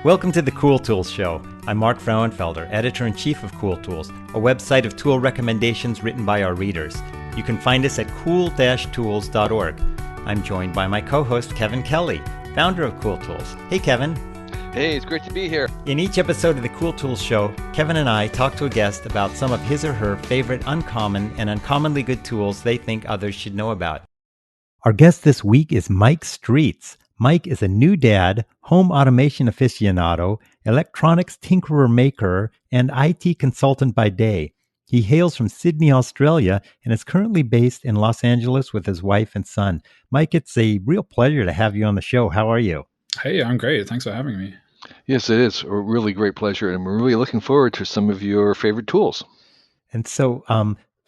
Welcome to the Cool Tools Show. I'm Mark Frauenfelder, Editor-in-Chief of Cool Tools, a website of tool recommendations written by our readers. You can find us at cool-tools.org. I'm joined by my co-host, Kevin Kelly, founder of Cool Tools. Hey, Kevin. Hey, it's great to be here. In each episode of the Cool Tools Show, Kevin and I talk to a guest about some of his or her favorite uncommon and uncommonly good tools they think others should know about. Our guest this week is Mike Streetz. Mike is a new dad, home automation aficionado, electronics tinkerer maker, and IT consultant by day. He hails from Sydney, Australia, and is currently based in Los Angeles with his wife and son. Mike, it's a real pleasure to have you on the show. How are you? Hey, I'm great. Thanks for having me. Yes, it is a really great pleasure, and we're really looking forward to some of your favorite tools. And so,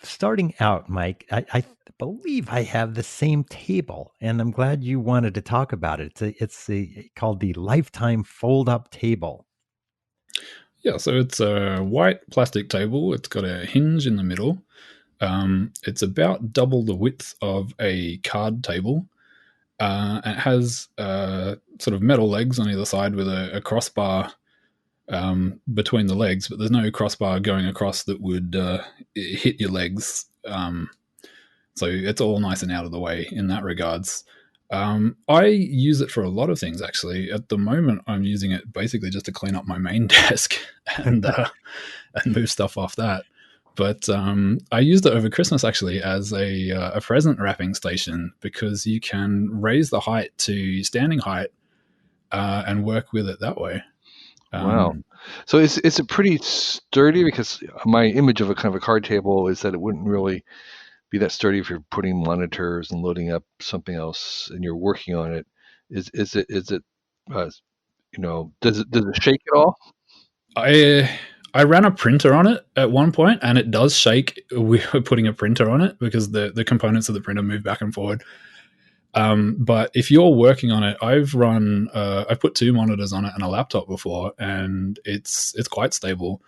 starting out, Mike, I believe I have the same table, and I'm glad you wanted to talk about it. It's called the Lifetime Fold-Up Table. Yeah, so it's a white plastic table. It's got a hinge in the middle. It's about double the width of a card table. And it has sort of metal legs on either side with a crossbar between the legs, but there's no crossbar going across that would hit your legs. So it's all nice and out of the way in that regards. I use it for a lot of things, actually. At the moment, I'm using it basically just to clean up my main desk and move stuff off that. But I used it over Christmas, actually, as a present wrapping station, because you can raise the height to standing height and work with it that way. Wow. So is it pretty sturdy? Because my image of a kind of a card table is that it wouldn't really be that sturdy if you're putting monitors and loading up something else and you're working on it. Is it does it shake at all? I ran a printer on it at one point, and it does shake. We were putting a printer on it because the components of the printer move back and forward. But if you're working on it, I've put two monitors on it and a laptop before, and it's quite stable.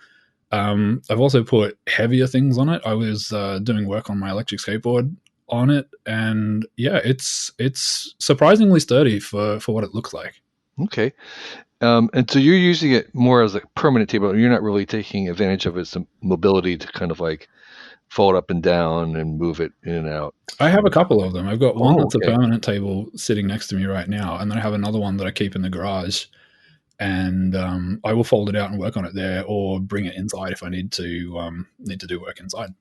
I've also put heavier things on it. I was doing work on my electric skateboard on it, and yeah, it's surprisingly sturdy for what it looks like. Okay. And so you're using it more as a permanent table. You're not really taking advantage of its mobility to kind of like fold up and down and move it in and out. I have a couple of them. I've got one that's a permanent table sitting next to me right now, and then I have another one that I keep in the garage. And I will fold it out and work on it there, or bring it inside if I need to do work inside.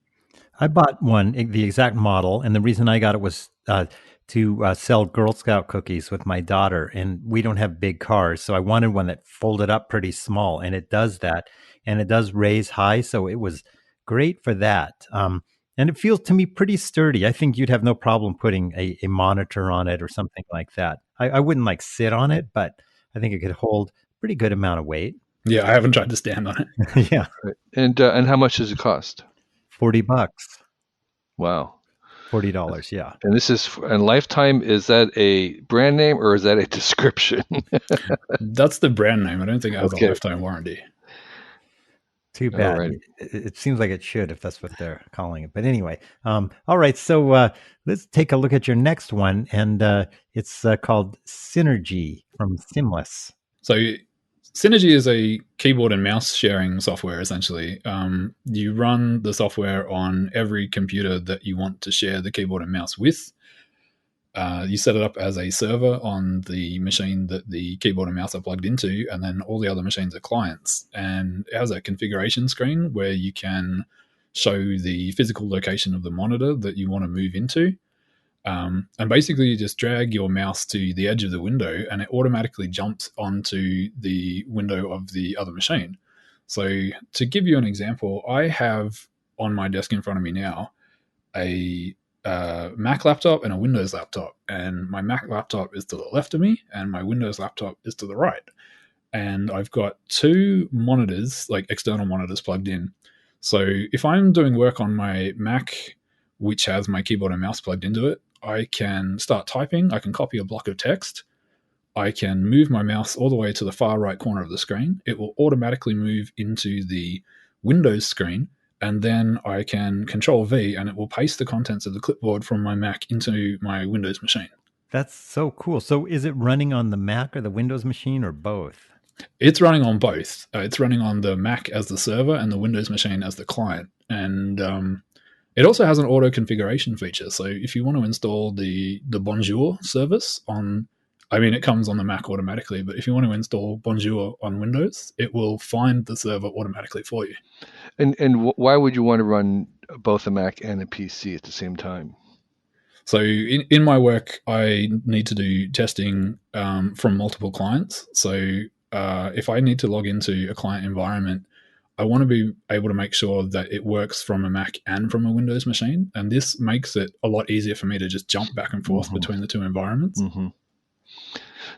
I bought one, the exact model, and the reason I got it was to sell Girl Scout cookies with my daughter, and we don't have big cars, so I wanted one that folded up pretty small, and it does that, and it does raise high, so it was great for that. And it feels to me pretty sturdy. I think you'd have no problem putting a monitor on it or something like that. I wouldn't like sit on it, but I think it could hold pretty good amount of weight. Yeah, I haven't tried to stand on it. Yeah. Right. And how much does it cost? $40. Wow. $40, yeah. And Lifetime, is that a brand name or is that a description? That's the brand name. I don't think it has a lifetime warranty. Too bad. Right. It seems like it should, if that's what they're calling it. But anyway, all right. So let's take a look at your next one, and it's called Synergy from Simless. So Synergy is a keyboard and mouse sharing software, essentially. You run the software on every computer that you want to share the keyboard and mouse with. You set it up as a server on the machine that the keyboard and mouse are plugged into, and then all the other machines are clients. And it has a configuration screen where you can show the physical location of the monitor that you want to move into. And basically you just drag your mouse to the edge of the window and it automatically jumps onto the window of the other machine. So to give you an example, I have on my desk in front of me now a Mac laptop and a Windows laptop. And my Mac laptop is to the left of me and my Windows laptop is to the right. And I've got two monitors, like external monitors plugged in. So if I'm doing work on my Mac, which has my keyboard and mouse plugged into it, I can start typing. I can copy a block of text. I can move my mouse all the way to the far right corner of the screen. It will automatically move into the Windows screen, and then I can Control V and it will paste the contents of the clipboard from my Mac into my Windows machine. That's so cool. So is it running on the Mac or the Windows machine or both? It's running on both. It's running on the Mac as the server and the Windows machine as the client. And it also has an auto configuration feature. So if you want to install the Bonjour service on, I mean, it comes on the Mac automatically, but if you want to install Bonjour on Windows, it will find the server automatically for you. And why would you want to run both a Mac and a PC at the same time? So in my work, I need to do testing from multiple clients. So if I need to log into a client environment, I want to be able to make sure that it works from a Mac and from a Windows machine. And this makes it a lot easier for me to just jump back and forth between the two environments.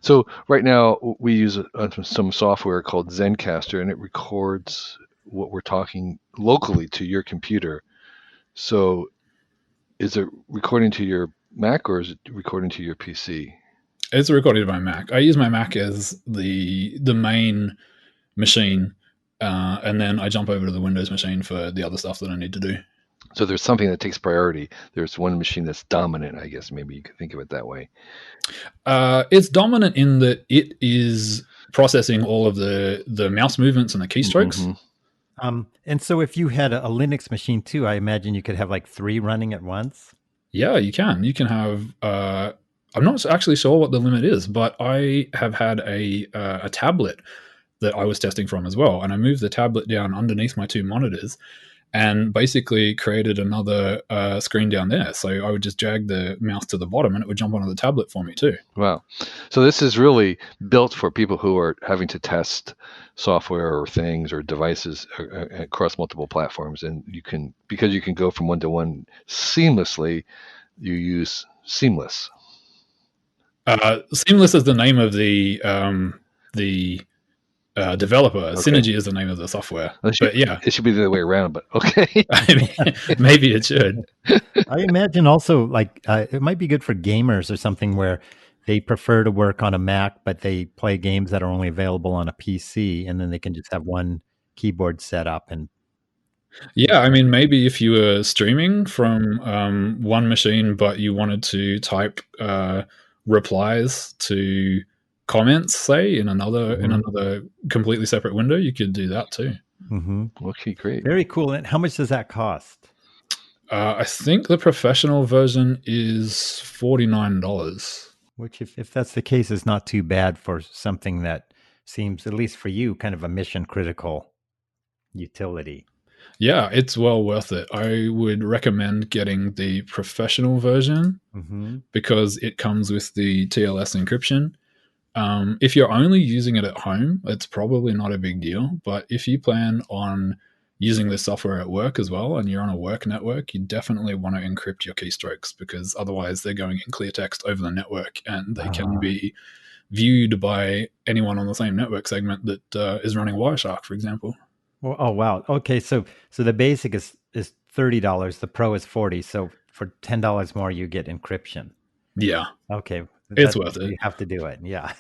So right now we use some software called Zencaster, and it records what we're talking locally to your computer. So is it recording to your Mac or is it recording to your PC? It's recorded to my Mac. I use my Mac as the main machine, and then I jump over to the Windows machine for the other stuff that I need to do. So there's something that takes priority. There's one machine that's dominant, I guess. Maybe you could think of it that way. It's dominant in that it is processing all of the mouse movements and the keystrokes. And so if you had a Linux machine too, I imagine you could have like 3 running at once. Yeah, you can. You can have. I'm not actually sure what the limit is, but I have had a tablet that I was testing from as well, and I moved the tablet down underneath my 2 monitors, and basically created another screen down there. So I would just drag the mouse to the bottom, and it would jump onto the tablet for me too. Wow! So this is really built for people who are having to test software or things or devices across multiple platforms, and because you can go from one to one seamlessly, you use Seamless. Seamless is the name of the developer. Okay. Synergy is the name of the software. But yeah, it should be the other way around. But okay, maybe it should. I imagine also like it might be good for gamers or something where they prefer to work on a Mac, but they play games that are only available on a PC, and then they can just have one keyboard set up. And yeah, I mean, maybe if you were streaming from one machine, but you wanted to type replies to comments, say in another completely separate window, you could do that too. Okay, great. Very cool. And how much does that cost? I think the professional version is $49. Which, if that's the case, is not too bad for something that seems, at least for you, kind of a mission critical utility. Yeah, it's well worth it. I would recommend getting the professional version because it comes with the TLS encryption. If you're only using it at home, it's probably not a big deal. But if you plan on using this software at work as well, and you're on a work network, you definitely want to encrypt your keystrokes because otherwise they're going in clear text over the network, and they can be viewed by anyone on the same network segment that is running Wireshark, for example. Well, oh wow. Okay, so the basic is $30. The Pro is $40. So for $10 more, you get encryption. Yeah. Okay. It's worth it. You have to do it. Yeah.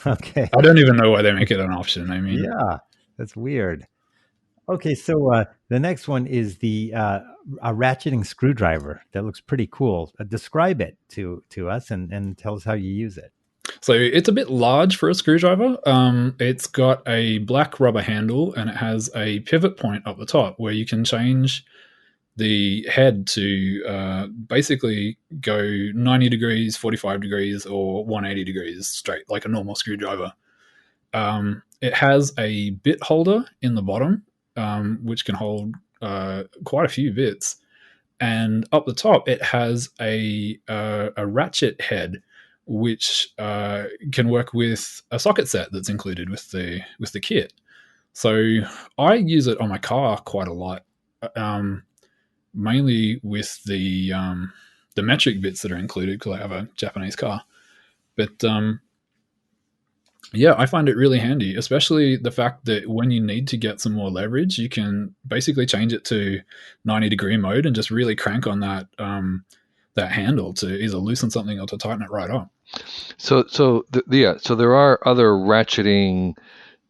Okay. I don't even know why they make it an option. I mean, yeah, that's weird. Okay, so the next one is a ratcheting screwdriver. That looks pretty cool. Describe it to us and tell us how you use it. So it's a bit large for a screwdriver. It's got a black rubber handle, and it has a pivot point up the top where you can change the head to basically go 90 degrees, 45 degrees, or 180 degrees straight, like a normal screwdriver. It has a bit holder in the bottom, which can hold quite a few bits. And up the top, it has a ratchet head, which can work with a socket set that's included with the kit. So I use it on my car quite a lot, mainly with the metric bits that are included because I have a Japanese car. But yeah, I find it really handy, especially the fact that when you need to get some more leverage, you can basically change it to 90-degree mode and just really crank on that handle to either loosen something or to tighten it right up. So there are other ratcheting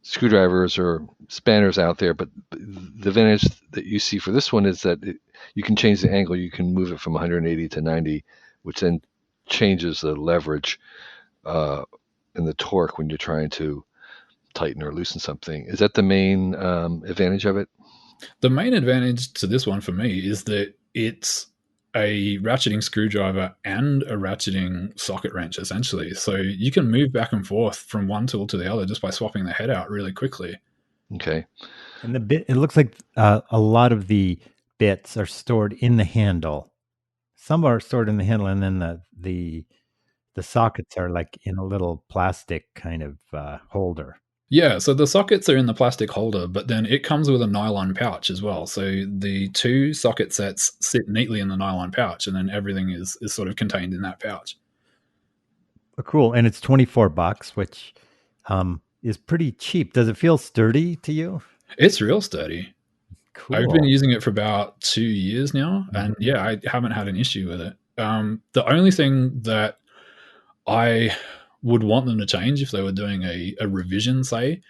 screwdrivers or spanners out there, but the advantage that you see for this one is that you can change the angle. You can move it from 180 to 90, which then changes the leverage and the torque when you're trying to tighten or loosen something. Is that the main advantage of it? The main advantage to this one for me is that it's a ratcheting screwdriver and a ratcheting socket wrench, essentially. So you can move back and forth from one tool to the other just by swapping the head out really quickly. Okay. And it looks like a lot of the bits are stored in the handle. Some are stored in the handle, and then the sockets are like in a little plastic kind of holder. Yeah, so the sockets are in the plastic holder, but then it comes with a nylon pouch as well. So the two socket sets sit neatly in the nylon pouch, and then everything is sort of contained in that pouch. Oh, cool. And it's $24, which is pretty cheap. Does it feel sturdy to you? It's real sturdy. Cool. I've been using it for about 2 years now, and yeah, I haven't had an issue with it. The only thing that I would want them to change if they were doing a revision, say,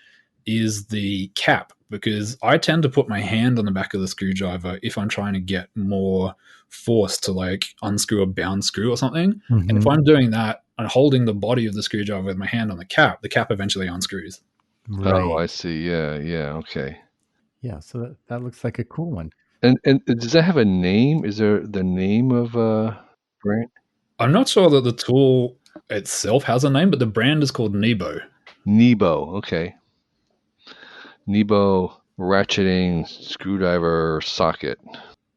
is the cap, because I tend to put my hand on the back of the screwdriver if I'm trying to get more force to like unscrew a bound screw or something. And if I'm doing that and holding the body of the screwdriver with my hand on the cap eventually unscrews. Right. Oh, I see. Yeah. Okay. Yeah, so that looks like a cool one. And does that have a name? Is there the name of a brand? I'm not sure that the tool itself has a name, but the brand is called Nebo. Nebo. Okay. Nebo ratcheting screwdriver socket.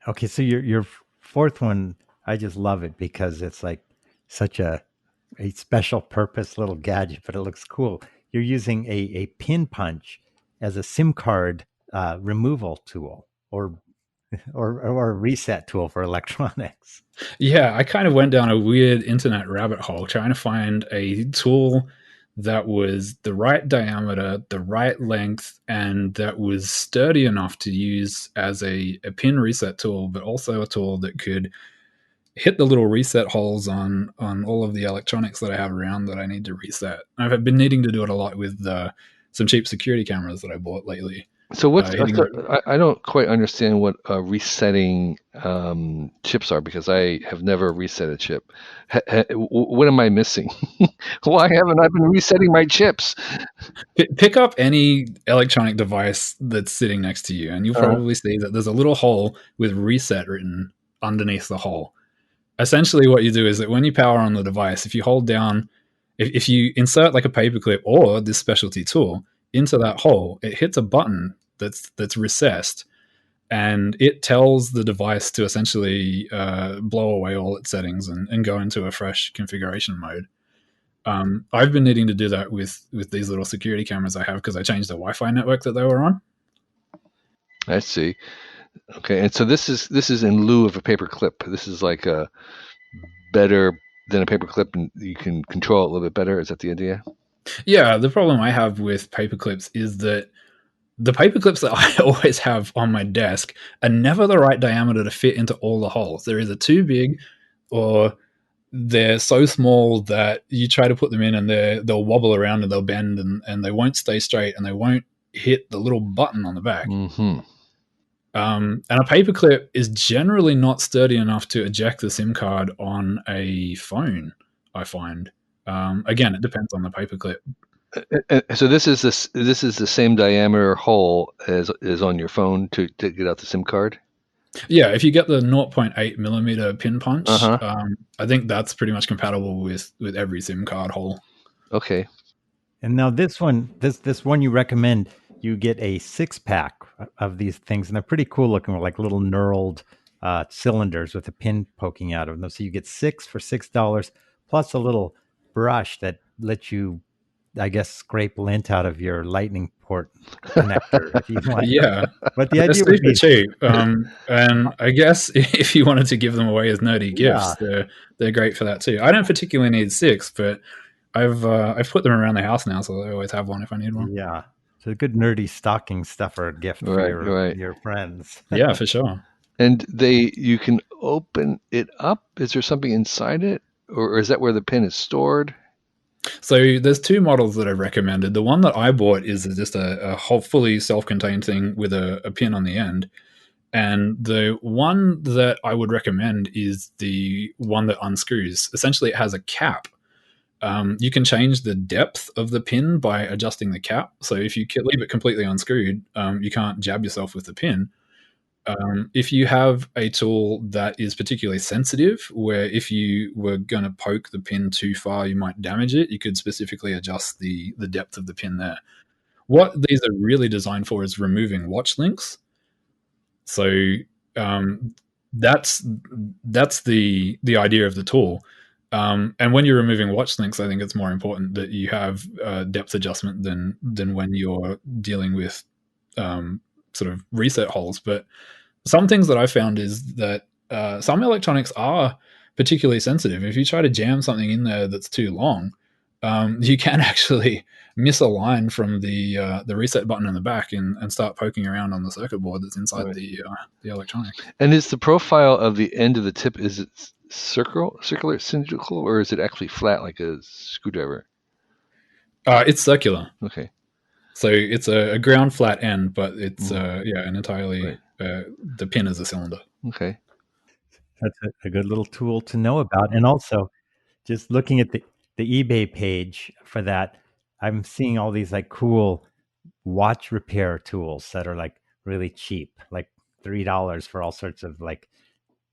Okay, so your fourth one, I just love it because it's like such a special purpose little gadget, but it looks cool. You're using a pin punch as a SIM card removal tool or a reset tool for electronics. Yeah, I kind of went down a weird internet rabbit hole trying to find a tool that was the right diameter, the right length, and that was sturdy enough to use as a pin reset tool, but also a tool that could hit the little reset holes on all of the electronics that I have around that I need to reset. I've been needing to do it a lot with some cheap security cameras that I bought lately. So I don't quite understand what resetting chips are, because I have never reset a chip. What am I missing? Why haven't I been resetting my chips? Pick up any electronic device that's sitting next to you, and you'll probably see that there's a little hole with reset written underneath the hole. Essentially what you do is that when you power on the device, if you hold down, if you insert like a paperclip or this specialty tool into that hole, it hits a button that's recessed, and it tells the device to essentially blow away all its settings and go into a fresh configuration mode. I've been needing to do that with these little security cameras I have because I changed the Wi-Fi network that they were on. I see. Okay, and so this is in lieu of a paper clip. This is like a better than a paper clip, and you can control it a little bit better. Is that the idea? Yeah, the problem I have with paper clips is that the paper clips that I always have on my desk are never the right diameter to fit into all the holes. They're either too big or they're so small that you try to put them in and they'll wobble around and they'll bend and they won't stay straight and they won't hit the little button on the back. Mm-hmm. And a paperclip is generally not sturdy enough to eject the SIM card on a phone, I find. Again, it depends on the paperclip. So this is the same diameter hole as on your phone to get out the SIM card? Yeah, if you get the 0.8 millimeter pin punch, I think that's pretty much compatible with every SIM card hole. Okay. And now this one you recommend, you get a 6-pack of these things, and they're pretty cool looking, like little knurled cylinders with a pin poking out of them. So you get 6 for $6, plus a little brush that lets you, I guess, scrape lint out of your lightning port connector if you want. Yeah, but the idea would be cheap. And I guess if you wanted to give them away as nerdy gifts, they're great for that too. I don't particularly need 6, but I've put them around the house now, so I always have one if I need one. Yeah, so a good nerdy stocking stuffer gift for your friends. Yeah, for sure. And you can open it up. Is there something inside it, or is that where the pin is stored? So there's 2 models that I've recommended. The one that I bought is just a whole fully self-contained thing with a pin on the end. And the one that I would recommend is the one that unscrews. Essentially, it has a cap You can change the depth of the pin by adjusting the cap. So if you leave it completely unscrewed, you can't jab yourself with the pin. If you have a tool that is particularly sensitive, where if you were going to poke the pin too far, you might damage it, you could specifically adjust the depth of the pin there. What these are really designed for is removing watch links. So that's the idea of the tool. And when you're removing watch links, I think it's more important that you have depth adjustment than when you're dealing with sort of reset holes. But some things that I found is that some electronics are particularly sensitive. If you try to jam something in there that's too long, you can actually miss a line from the reset button in the back and start poking around on the circuit board that's inside the electronic. And is the profile of the end of the tip, is it circular, cylindrical, or is it actually flat like a screwdriver? It's circular. Okay. So it's a ground flat end, but it's an entirely the pin is a cylinder. Okay. That's a good little tool to know about. And also, just looking at the eBay page for that, I'm seeing all these like cool watch repair tools that are like really cheap, like $3 for all sorts of like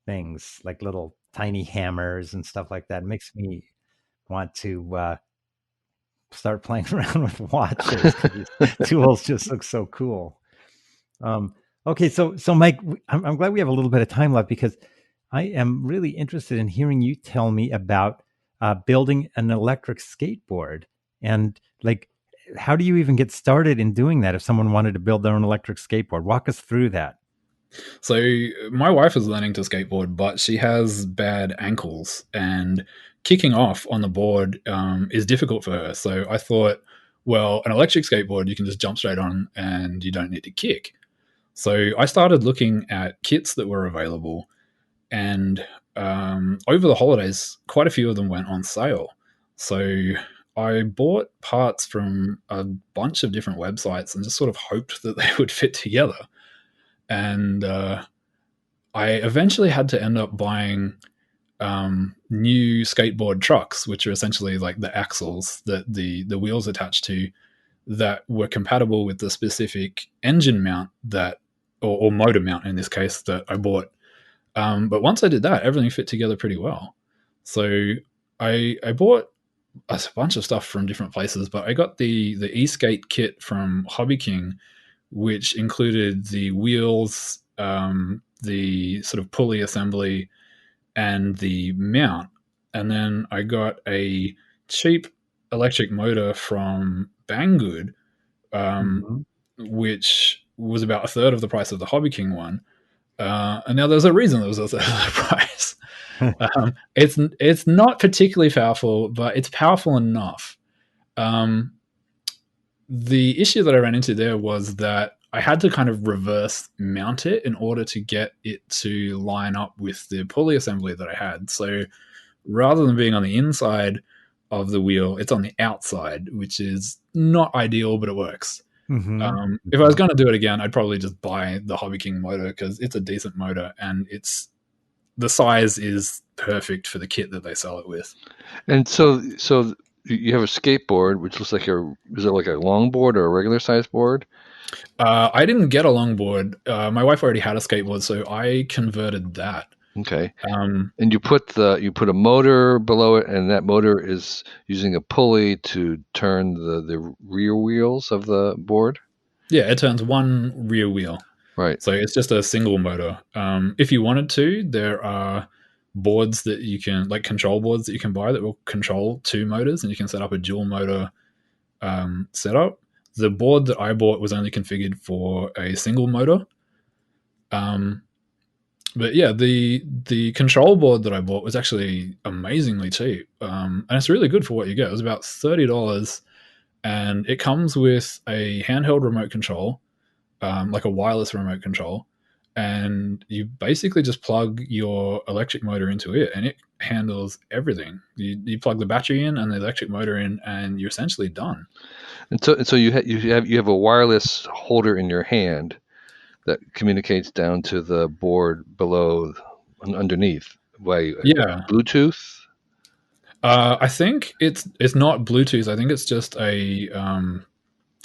things, like little tiny hammers and stuff like that. It makes me want to start playing around with watches. These tools just look so cool. Okay, so Mike, I'm glad we have a little bit of time left, because I am really interested in hearing you tell me about building an electric skateboard, and like, how do you even get started in doing that if someone wanted to build their own electric skateboard? Walk us through that. So my wife is learning to skateboard, but she has bad ankles, and kicking off on the board is difficult for her. So I thought, well, an electric skateboard, you can just jump straight on and you don't need to kick. So I started looking at kits that were available, and over the holidays, quite a few of them went on sale. So I bought parts from a bunch of different websites and just sort of hoped that they would fit together. And I eventually had to end up buying new skateboard trucks, which are essentially like the axles that the wheels attached to, that were compatible with the specific engine mount that, or motor mount in this case, that I bought. But once I did that, everything fit together pretty well. So I bought a bunch of stuff from different places, but I got the eSkate kit from Hobby King, which included the wheels, the sort of pulley assembly, and the mount. And then I got a cheap electric motor from Banggood, which was about a third of the price of the Hobby King one. And now there's a reason it was a third of the price. It's not particularly powerful, but it's powerful enough. The issue that I ran into there was that I had to kind of reverse mount it in order to get it to line up with the pulley assembly that I had. So rather than being on the inside of the wheel, it's on the outside, which is not ideal, but it works. Mm-hmm. If I was going to do it again, I'd probably just buy the Hobby King motor, because it's a decent motor and the size is perfect for the kit that they sell it with. And so you have a skateboard, which looks like is it like a longboard or a regular size board? I didn't get a longboard. My wife already had a skateboard, so I converted that. Okay. And you put a motor below it, and that motor is using a pulley to turn the rear wheels of the board? Yeah, it turns one rear wheel. Right. So it's just a single motor. If you wanted to, there are boards that you can, like control boards that you can buy that will control two motors, and you can set up a dual motor setup. The board that I bought was only configured for a single motor. But yeah, the control board that I bought was actually amazingly cheap. And it's really good for what you get. It was about $30, and it comes with a handheld remote control, like a wireless remote control. And you basically just plug your electric motor into it, and it handles everything. You plug the battery in and the electric motor in, and you're essentially done. And so you have a wireless holder in your hand that communicates down to the board below, underneath, by Bluetooth. I think it's not Bluetooth. I think it's just a.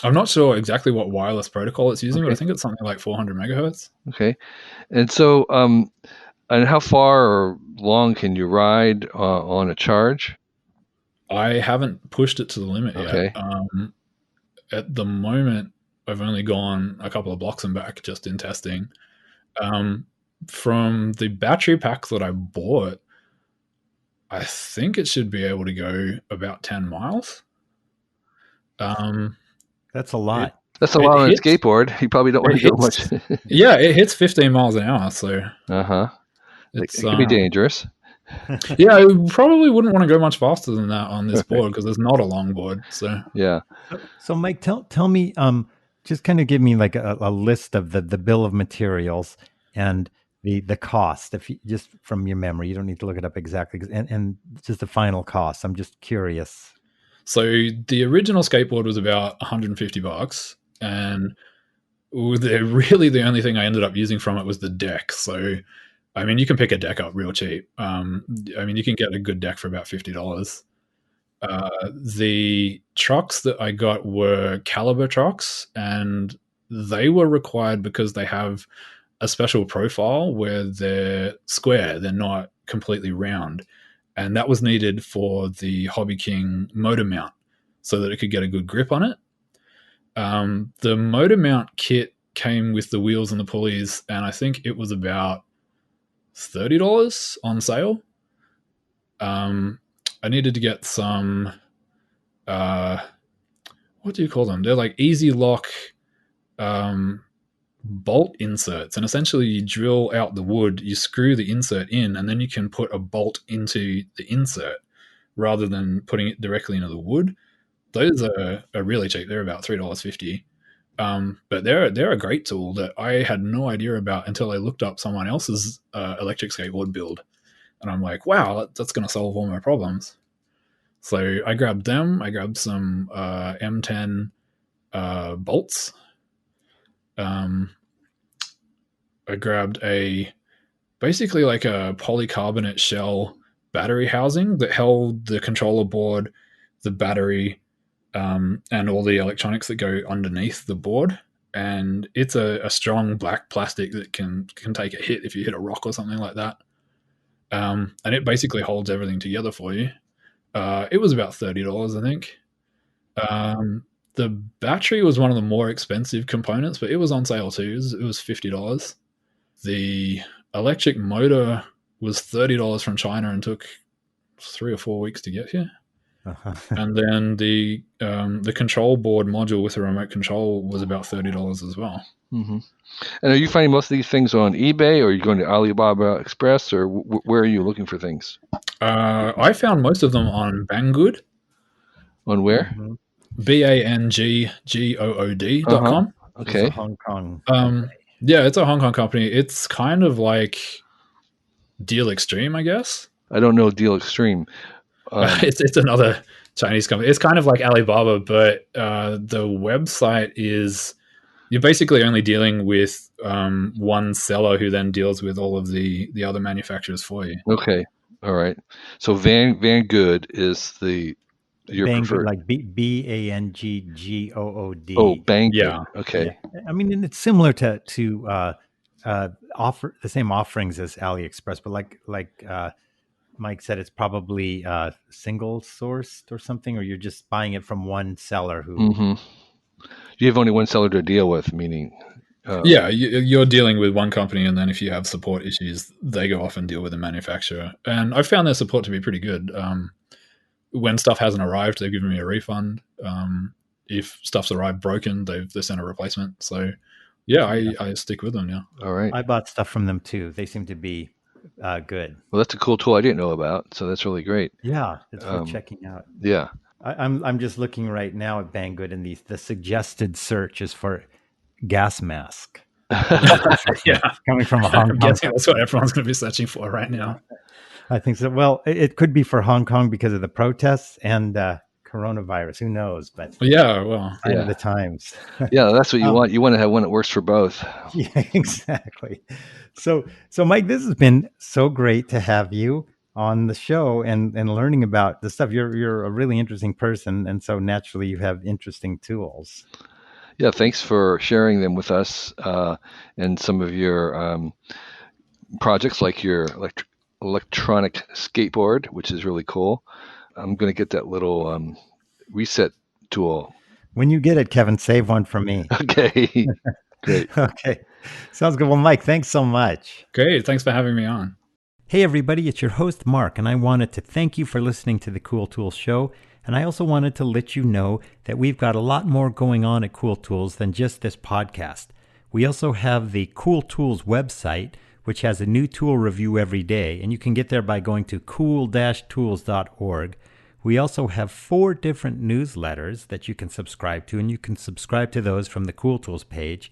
I'm not sure exactly what wireless protocol it's using, but I think it's something like 400 megahertz. Okay. And so, and how far or long can you ride on a charge? I haven't pushed it to the limit Okay. yet. At the moment, I've only gone a couple of blocks and back just in testing. From the battery pack that I bought, I think it should be able to go about 10 miles. That's a lot. That's a lot on a skateboard. You probably don't want to go much. Yeah, it hits 15 miles an hour, so it can be dangerous. Yeah, I probably wouldn't want to go much faster than that on this board because it's not a long board. So yeah. So Mike, tell me, just kind of give me like a list of the bill of materials and the cost. If you, just from your memory, you don't need to look it up exactly, and just the final cost. I'm just curious. So the original skateboard was about $150, and the only thing I ended up using from it was the deck. So, I mean, you can pick a deck up real cheap. I mean, you can get a good deck for about $50. The trucks that I got were caliber trucks, and they were required because they have a special profile where they're square, they're not completely round. And that was needed for the Hobby King motor mount so that it could get a good grip on it. The motor mount kit came with the wheels and the pulleys, and I think it was about $30 on sale. I needed to get some, what do you call them? They're like easy lock bolt inserts, and essentially you drill out the wood, you screw the insert in, and then you can put a bolt into the insert rather than putting it directly into the wood. Those are really cheap. They're about $3.50. But they're a great tool that I had no idea about until I looked up someone else's electric skateboard build. And I'm like, wow, that's going to solve all my problems. So I grabbed them. I grabbed some M10 bolts. I grabbed basically like a polycarbonate shell battery housing that held the controller board, the battery, and all the electronics that go underneath the board. And it's a strong black plastic that can take a hit if you hit a rock or something like that. And it basically holds everything together for you. It was about $30, I think. The battery was one of the more expensive components, but it was on sale too. It was $50. The electric motor was $30 from China and took 3 or 4 weeks to get here. And then the control board module with a remote control was about $30 as well. Mm-hmm. And are you finding most of these things on eBay, or are you going to Alibaba Express, or where are you looking for things? I found most of them on Banggood. On where? Mm-hmm. BANGGOOD.com. Okay. It's a Hong Kong. Yeah, it's a Hong Kong company. It's kind of like Deal Extreme, I guess. I don't know Deal Extreme. It's another Chinese company. It's kind of like Alibaba, but the website is, you're basically only dealing with one seller who then deals with all of the other manufacturers for you. Okay. All right. So Banggood is your preferred, like BANGGOOD. Oh, Banggood. Yeah. Okay. Yeah. I mean, and it's similar to offer the same offerings as AliExpress, but like Mike said, it's probably single sourced or something, or you're just buying it from one seller who. Mm-hmm. You have only one seller to deal with, meaning. Yeah, you're dealing with one company, and then if you have support issues, they go off and deal with the manufacturer. And I've found their support to be pretty good. When stuff hasn't arrived, they've given me a refund. If stuff's arrived broken, they sent a replacement. So, yeah, I stick with them now. All right. I bought stuff from them too. They seem to be good. Well, that's a cool tool I didn't know about, so that's really great. Yeah, it's worth checking out. Yeah. I'm just looking right now at Banggood, and the suggested search is for gas mask. Yeah, coming from a Hong Kong. I'm guessing that's what everyone's going to be searching for right now. I think so. Well, it could be for Hong Kong because of the protests and coronavirus. Who knows? But yeah, well, end of the times. Yeah, that's what you want. You want to have one that works for both. Yeah, exactly. So Mike, this has been so great to have you. on the show and learning about the stuff. You're a really interesting person, and so naturally you have interesting tools. Yeah, thanks for sharing them with us and some of your projects, like your electronic skateboard, which is really cool. I'm going to get that little reset tool. When you get it, Kevin, save one for me. Okay, great. Okay, sounds good. Well, Mike, thanks so much. Great. Thanks for having me on. Hey, everybody, it's your host, Mark, and I wanted to thank you for listening to the Cool Tools Show. And I also wanted to let you know that we've got a lot more going on at Cool Tools than just this podcast. We also have the Cool Tools website, which has a new tool review every day, and you can get there by going to cool-tools.org. We also have 4 different newsletters that you can subscribe to, and you can subscribe to those from the Cool Tools page.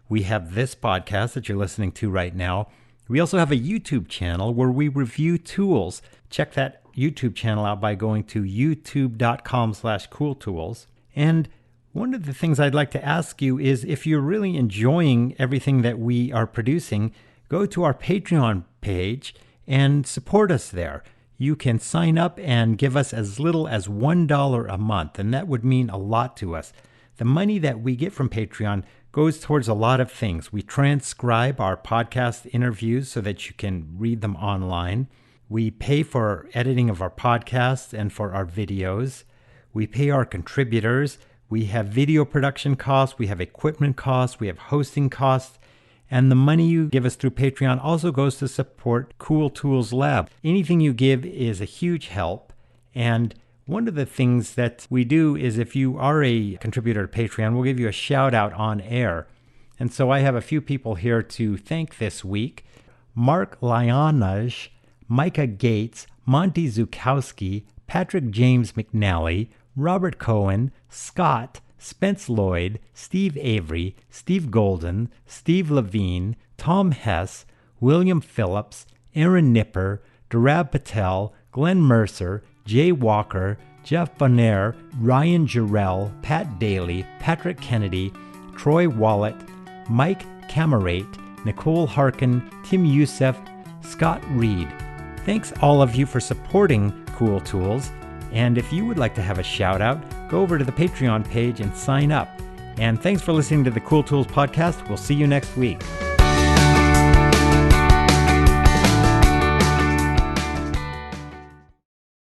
We have this podcast that you're listening to right now. We also have a YouTube channel where we review tools. Check that YouTube channel out by going to youtube.com/cooltools. And one of the things I'd like to ask you is, if you're really enjoying everything that we are producing, go to our Patreon page and support us there. You can sign up and give us as little as $1 a month, and that would mean a lot to us. The money that we get from Patreon goes towards a lot of things. We transcribe our podcast interviews so that you can read them online. We pay for editing of our podcasts and for our videos. We pay our contributors. We have video production costs. We have equipment costs. We have hosting costs. And the money you give us through Patreon also goes to support Cool Tools Lab. Anything you give is a huge help. And one of the things that we do is, if you are a contributor to Patreon, we'll give you a shout out on air. And so I have a few people here to thank this week. Mark Lyanaj, Micah Gates, Monty Zukowski, Patrick James McNally, Robert Cohen, Scott, Spence Lloyd, Steve Avery, Steve Golden, Steve Levine, Tom Hess, William Phillips, Aaron Nipper, Durab Patel, Glenn Mercer, Jay Walker, Jeff Bonner, Ryan Jarrell, Pat Daly, Patrick Kennedy, Troy Wallet, Mike Camerate, Nicole Harkin, Tim Youssef, Scott Reed. Thanks all of you for supporting Cool Tools. And if you would like to have a shout out, go over to the Patreon page and sign up. And thanks for listening to the Cool Tools podcast. We'll see you next week.